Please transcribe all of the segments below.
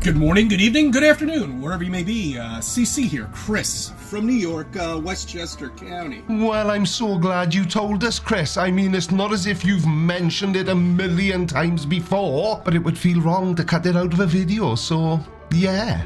Good morning, good evening, good afternoon, wherever you may be. CC here, Chris, from New York, Westchester County. Well, I'm so glad you told us, Chris. I mean, it's not as if you've mentioned it a million times before, but it would feel wrong to cut it out of a video, so yeah.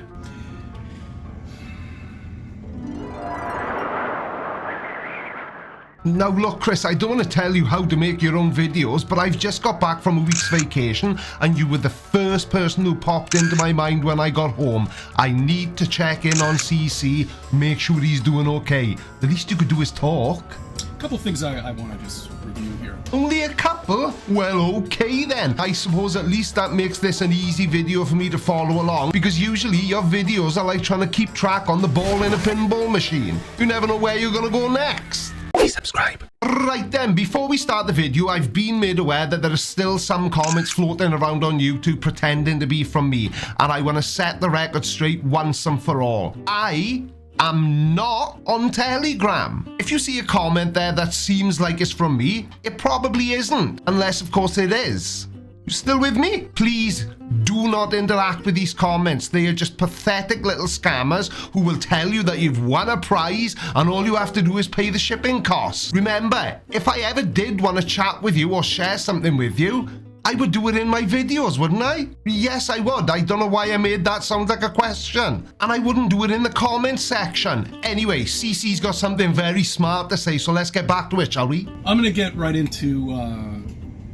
Now look, Chris, I don't want to tell you how to make your own videos, but I've just got back from a week's vacation and you were the first person who popped into my mind when I got home. I need to check in on CC, make sure he's doing okay. The least you could do is talk. A couple things I want to just review here. Only a couple? Well, okay then. I suppose at least that makes this an easy video for me to follow along, because usually your videos are like trying to keep track on the ball in a pinball machine. You never know where you're gonna go next. Please subscribe. Right then, before we start the video, I've been made aware that there are still some comments floating around on YouTube pretending to be from me, and I want to set the record straight once and for all. I am not on Telegram. If you see a comment there that seems like it's from me, it probably isn't, unless of course it is. You still with me? Please do not interact with these comments. They are just pathetic little scammers who will tell you that you've won a prize and all you have to do is pay the shipping costs. Remember, if I ever did want to chat with you or share something with you, I would do it in my videos, wouldn't I? Yes, I would. I don't know why I made that sound like a question. And I wouldn't do it in the comments section. Anyway, CC's got something very smart to say, so let's get back to it, shall we? I'm gonna get right into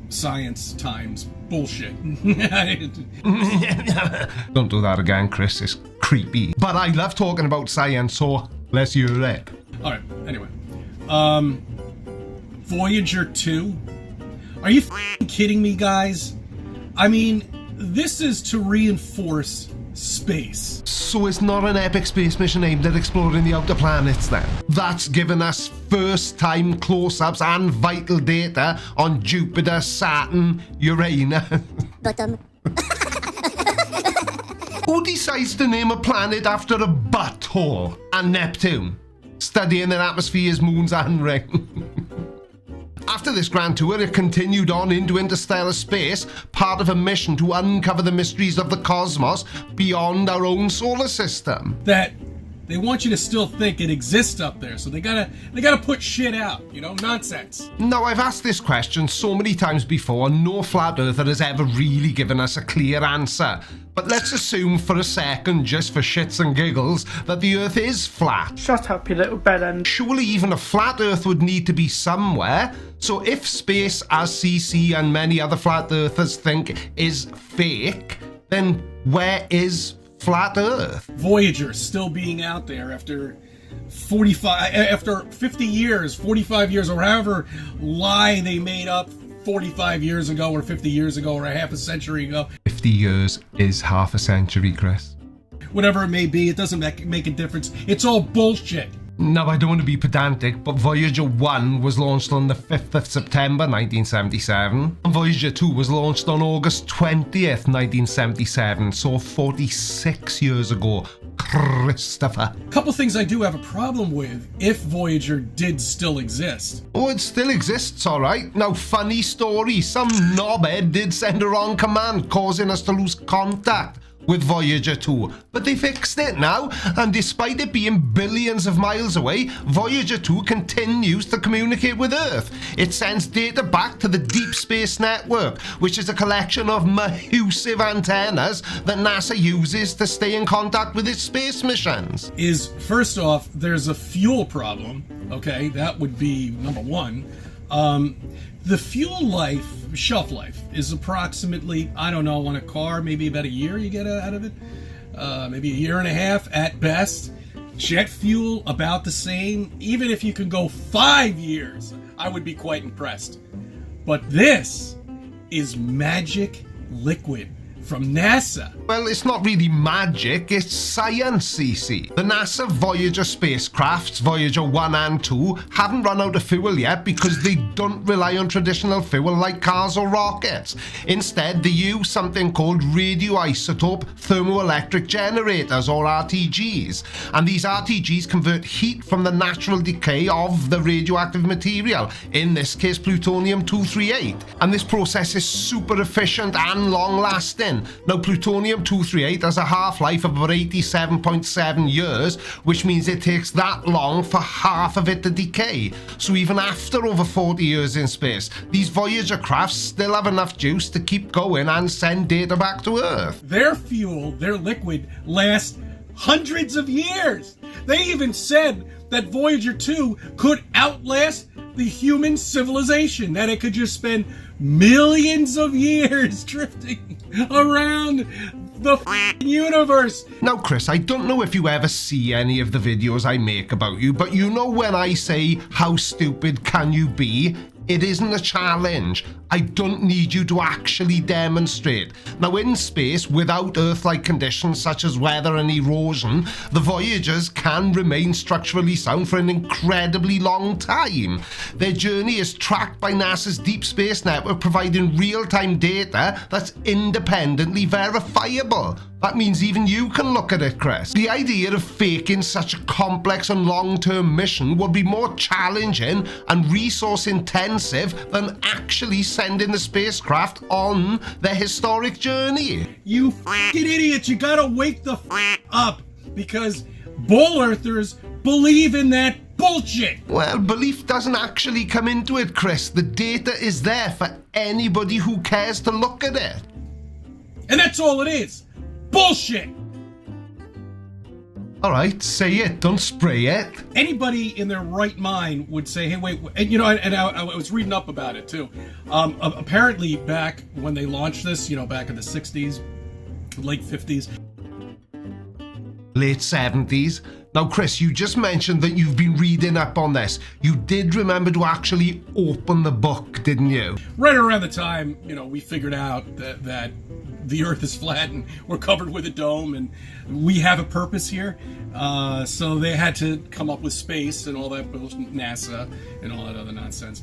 science times bullshit. Don't do that again, Chris. It's creepy. But I love talking about science, so let's hear it. Alright, anyway. Voyager 2? Are you f***ing kidding me, guys? I mean, this is to reinforce space. So it's not an epic space mission aimed at exploring the outer planets then? That's given us first time close-ups and vital data on Jupiter, Saturn, Uranus. Bottom. Who decides to name a planet after a butthole? And Neptune, studying their atmospheres, moons and rings. After this grand tour, it continued on into interstellar space, part of a mission to uncover the mysteries of the cosmos beyond our own solar system. That they want you to still think it exists up there, so they gotta put shit out, you know, nonsense. Now, I've asked this question so many times before, and no flat earther has ever really given us a clear answer. But let's assume for a second, just for shits and giggles, that the Earth is flat. Shut up, you little bellend. Surely even a flat Earth would need to be somewhere. So if space, as CC and many other flat earthers think, is fake, then where is flat Earth? Voyager still being out there after 50 years, 45 years, or however lie they made up 45 years ago or 50 years ago or a half a century ago. 50 years is half a century, Chris. Whatever it may be, it doesn't make a difference. It's all bullshit. Now, I don't want to be pedantic, but Voyager 1 was launched on the 5th of September 1977, and Voyager 2 was launched on August 20th, 1977, so 46 years ago. Christopher. Couple things I do have a problem with if Voyager did still exist. Oh, it still exists, alright. Now, funny story, some knobhead did send a wrong command, causing us to lose contact with Voyager 2, but they fixed it now, and despite it being billions of miles away, Voyager 2 continues to communicate with Earth. It sends data back to the Deep Space Network, which is a collection of massive antennas that NASA uses to stay in contact with its space missions. First off, there's a fuel problem, okay? That would be number one. The fuel shelf life is approximately, I don't know, on a car, maybe about a year you get out of it. Maybe a year and a half at best. Jet fuel, about the same. Even if you can go 5 years, I would be quite impressed. But this is magic liquid from NASA. Well, it's not really magic, it's science, CC. The NASA Voyager spacecrafts, Voyager 1 and 2, haven't run out of fuel yet because they don't rely on traditional fuel like cars or rockets. Instead, they use something called radioisotope thermoelectric generators, or RTGs. And these RTGs convert heat from the natural decay of the radioactive material, in this case plutonium-238. And this process is super efficient and long-lasting. again. Now, plutonium-238 has a half-life of about 87.7 years, which means it takes that long for half of it to decay. So even after over 40 years in space, these Voyager crafts still have enough juice to keep going and send data back to Earth. Their fuel, their liquid, lasts hundreds of years. They even said that Voyager 2 could outlast the human civilization, that it could just spend millions of years drifting around the universe. Now, Chris, I don't know if you ever see any of the videos I make about you, but you know when I say, how stupid can you be? It isn't a challenge. I don't need you to actually demonstrate. Now, in space, without Earth-like conditions such as weather and erosion, the Voyagers can remain structurally sound for an incredibly long time. Their journey is tracked by NASA's Deep Space Network, providing real-time data that's independently verifiable. That means even you can look at it, Chris. The idea of faking such a complex and long-term mission would be more challenging and resource-intensive than actually sending the spacecraft on their historic journey. You fucking idiots, you gotta wake the up, because bull earthers believe in that bullshit. Well, belief doesn't actually come into it, Chris. The data is there for anybody who cares to look at it. And that's all it is. Bullshit. All right, say it, don't spray it. Anybody in their right mind would say, hey, wait, and you know, and I was reading up about it too. Apparently back when they launched this, you know, back in the 60s, late 50s. Late 70s. Now, Chris, you just mentioned that you've been reading up on this. You did remember to actually open the book, didn't you? Right around the time, you know, we figured out that the Earth is flat and we're covered with a dome and we have a purpose here. So they had to come up with space and all that, NASA and all that other nonsense.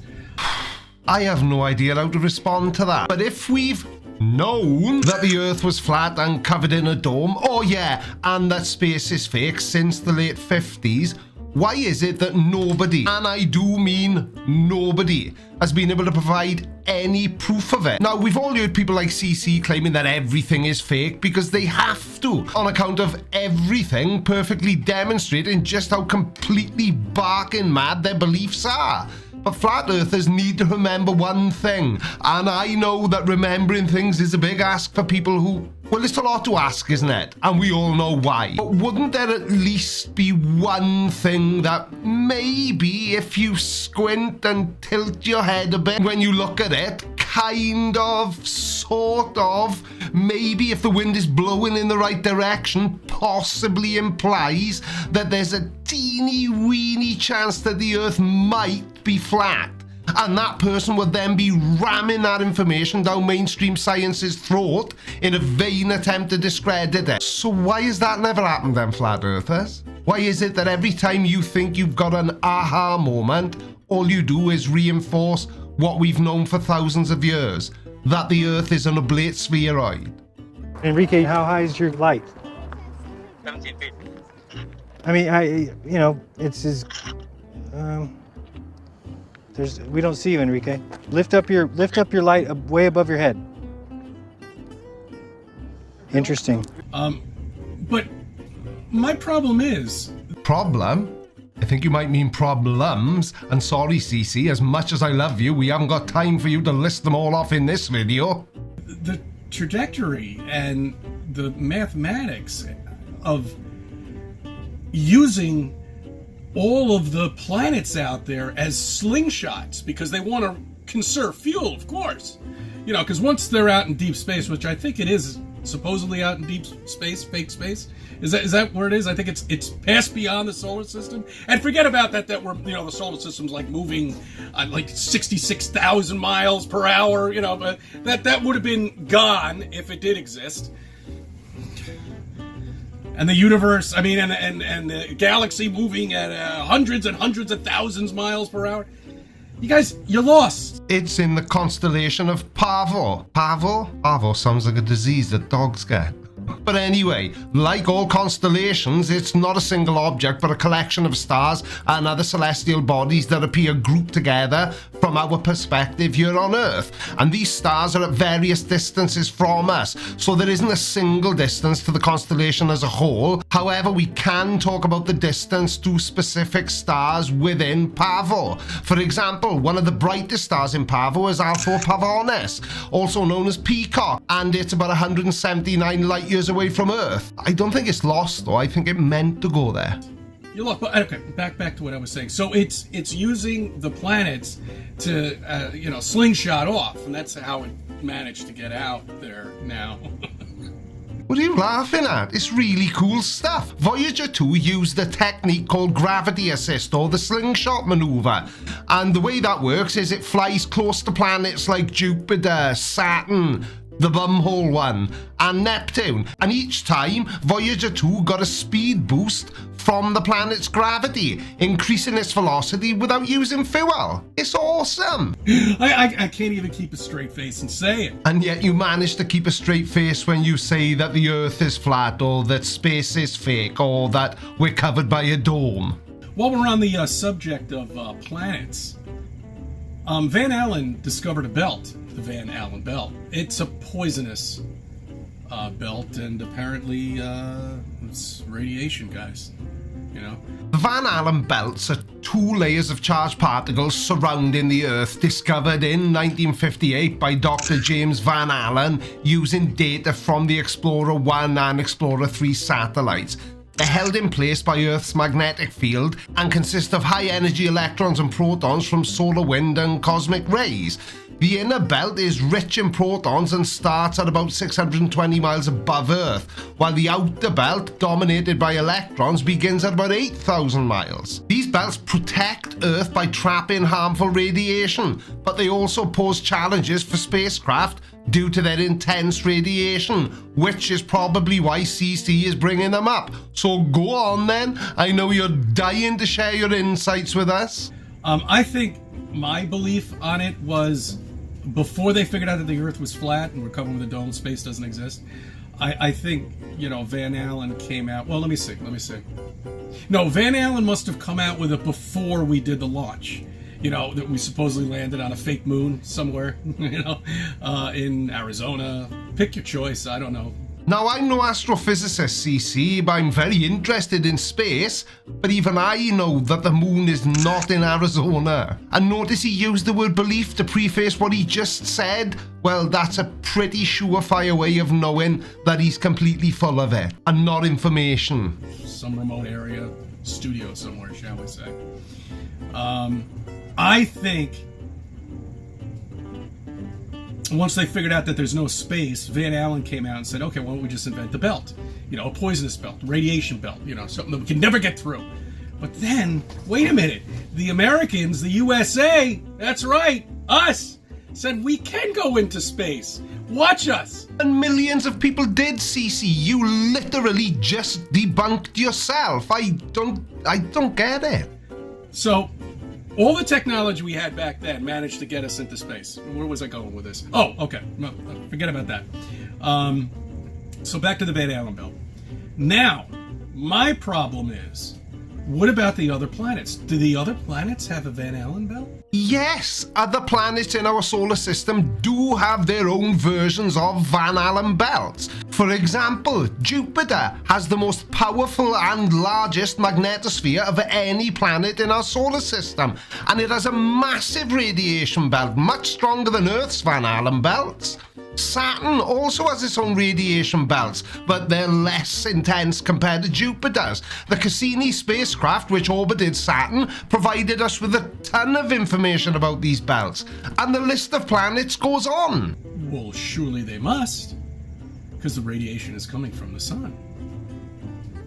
I have no idea how to respond to that. But if we've known that the Earth was flat and covered in a dome, oh yeah, and that space is fake since the late 50s, why is it that nobody, and I do mean nobody, has been able to provide any proof of it? Now, we've all heard people like CC claiming that everything is fake because they have to, on account of everything perfectly demonstrating just how completely barking mad their beliefs are. But flat earthers need to remember one thing, and I know that remembering things is a big ask for people who, well, it's a lot to ask, isn't it? And we all know why. But wouldn't there at least be one thing that maybe, if you squint and tilt your head a bit when you look at it, kind of, sort of, maybe if the wind is blowing in the right direction, possibly implies that there's a teeny weeny chance that the Earth might be flat, and that person would then be ramming that information down mainstream science's throat in a vain attempt to discredit it. So why has that never happened then, flat earthers? Why is it that every time you think you've got an aha moment, all you do is reinforce what we've known for thousands of years, that the Earth is an oblate spheroid? Enrique, how high is your light? 17 feet. I mean, you know, it's as, we don't see you, Enrique. Lift up your light way above your head. Interesting. But my problem is... Problem? I think you might mean problems, and sorry CC, as much as I love you, we haven't got time for you to list them all off in this video. The trajectory and the mathematics of using all of the planets out there as slingshots because they want to conserve fuel, of course. You know, because once they're out in deep space, which I think it is supposedly out in deep space, fake space. Is that where it is? I think it's passed beyond the solar system. And forget about that we're, you know, the solar system's like moving like 66,000 miles per hour, you know, but that would have been gone if it did exist. And the universe, I mean, and the galaxy moving at hundreds and hundreds of thousands miles per hour. You guys, you're lost. It's in the constellation of Pavo. Pavo? Pavo sounds like a disease that dogs get. But anyway, like all constellations, it's not a single object, but a collection of stars and other celestial bodies that appear grouped together from our perspective here on Earth. And these stars are at various distances from us, so there isn't a single distance to the constellation as a whole. However, we can talk about the distance to specific stars within Pavo. For example, one of the brightest stars in Pavo is Alpha Pavonis, also known as Peacock, and it's about 179 light years away from Earth. I don't think it's lost though, I think it meant to go there. You look, okay, back to what I was saying. So it's using the planets to, slingshot off, and that's how it managed to get out there now. What are you laughing at? It's really cool stuff. Voyager 2 used a technique called gravity assist, or the slingshot maneuver. And the way that works is it flies close to planets like Jupiter, Saturn, the bumhole one, and Neptune. And each time, Voyager 2 got a speed boost from the planet's gravity, increasing its velocity without using fuel. It's awesome. I can't even keep a straight face and say it. And yet you manage to keep a straight face when you say that the Earth is flat, or that space is fake, or that we're covered by a dome. While we're on the subject of planets, Van Allen discovered a belt, the Van Allen belt. It's a poisonous belt, and apparently it's radiation, guys. You know? The Van Allen belts are 2 layers of charged particles surrounding the Earth, discovered in 1958 by Dr. James Van Allen using data from the Explorer 1 and Explorer 3 satellites. They're held in place by Earth's magnetic field and consist of high-energy electrons and protons from solar wind and cosmic rays. The inner belt is rich in protons and starts at about 620 miles above Earth, while the outer belt, dominated by electrons, begins at about 8,000 miles. These belts protect Earth by trapping harmful radiation, but they also pose challenges for spacecraft due to their intense radiation, which is probably why CC is bringing them up. So go on then, I know you're dying to share your insights with us. I think my belief on it was, before they figured out that the Earth was flat and we're covered with a dome, space doesn't exist, I think, Van Allen came out, well, let me see. No, Van Allen must have come out with it before we did the launch. That we supposedly landed on a fake moon somewhere, in Arizona. Pick your choice, I don't know. Now, I'm no astrophysicist, CC, but I'm very interested in space, but even I know that the moon is not in Arizona. And notice he used the word belief to preface what he just said. Well, that's a pretty surefire way of knowing that he's completely full of it, and not information. Some remote area, studio somewhere, shall we say. I think once they figured out that there's no space, Van Allen came out and said, okay, why don't we just invent the belt? A poisonous belt, radiation belt, something that we can never get through. But then, wait a minute, the Americans, the USA, that's right, us, said we can go into space. Watch us. And millions of people did, CC. You literally just debunked yourself. I don't get it. So, all the technology we had back then managed to get us into space. Where was I going with this? Oh, okay. No, forget about that. So back to the Van Allen belt. Now, my problem is, what about the other planets? Do the other planets have a Van Allen belt? Yes, other planets in our solar system do have their own versions of Van Allen belts. For example, Jupiter has the most powerful and largest magnetosphere of any planet in our solar system, and it has a massive radiation belt, much stronger than Earth's Van Allen belts. Saturn also has its own radiation belts, but they're less intense compared to Jupiter's. The Cassini spacecraft, which orbited Saturn, provided us with a ton of information about these belts, and the list of planets goes on. Well, surely they must, because the radiation is coming from the sun.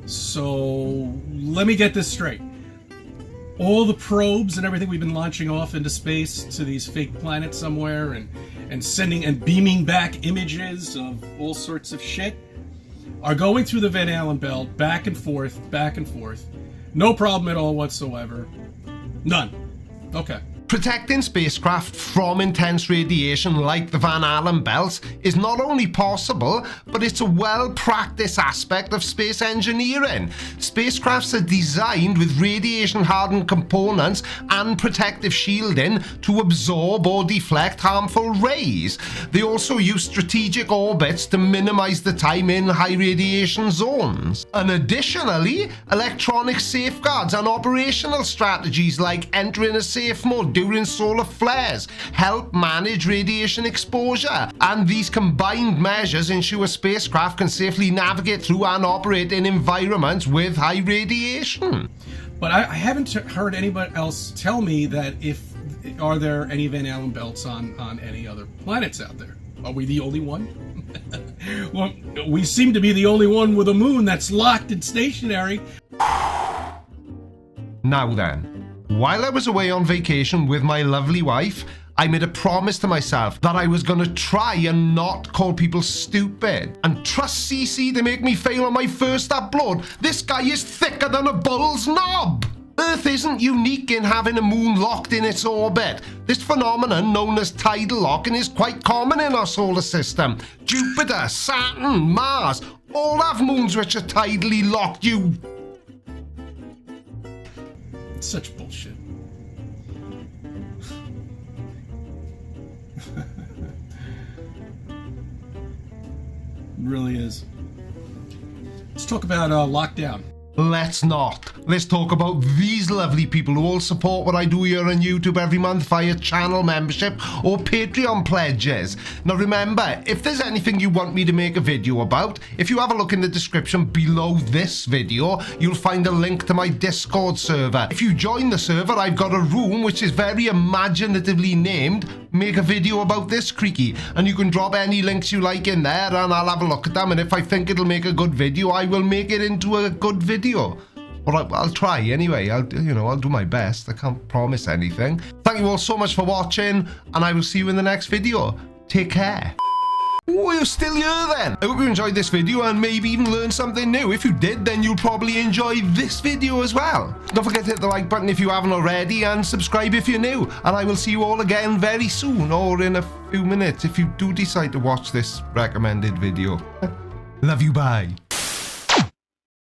So, let me get this straight. All the probes and everything we've been launching off into space to these fake planets somewhere and sending and beaming back images of all sorts of shit are going through the Van Allen belt, back and forth, no problem at all whatsoever. None. Okay. Protecting spacecraft from intense radiation like the Van Allen belts is not only possible, but it's a well-practiced aspect of space engineering. Spacecrafts are designed with radiation-hardened components and protective shielding to absorb or deflect harmful rays. They also use strategic orbits to minimize the time in high radiation zones. And additionally, electronic safeguards and operational strategies like entering a safe mode during solar flares help manage radiation exposure, and these combined measures ensure spacecraft can safely navigate through and operate in environments with high radiation. But I haven't heard anybody else tell me that are there any Van Allen belts on any other planets out there? Are we the only one? Well, we seem to be the only one with a moon that's locked and stationary. Now then, while I was away on vacation with my lovely wife, I made a promise to myself that I was going to try and not call people stupid. And trust CC to make me fail on my first upload. This guy is thicker than a bull's knob. Earth isn't unique in having a moon locked in its orbit. This phenomenon, known as tidal locking, is quite common in our solar system. Jupiter, Saturn, Mars, all have moons which are tidally locked, you... Such bullshit. It really is. Let's talk about lockdown. Let's not. Let's talk about these lovely people who all support what I do here on YouTube every month via channel membership or Patreon pledges. Now remember, if there's anything you want me to make a video about, if you have a look in the description below this video, you'll find a link to my Discord server. If you join the server, I've got a room which is very imaginatively named Make a Video About This Creaky, and you can drop any links you like in there and I'll have a look at them, and if I think it'll make a good video, I will make it into a good video. Or I'll try anyway. I'll do my best. I can't promise anything. Thank you all so much for watching, and I will see you in the next video. Take care. Oh, you're still here then. I hope you enjoyed this video and maybe even learned something new. If you did, then you'll probably enjoy this video as well. Don't forget to hit the like button if you haven't already, and subscribe if you're new. And I will see you all again very soon, or in a few minutes if you do decide to watch this recommended video. Love you, bye.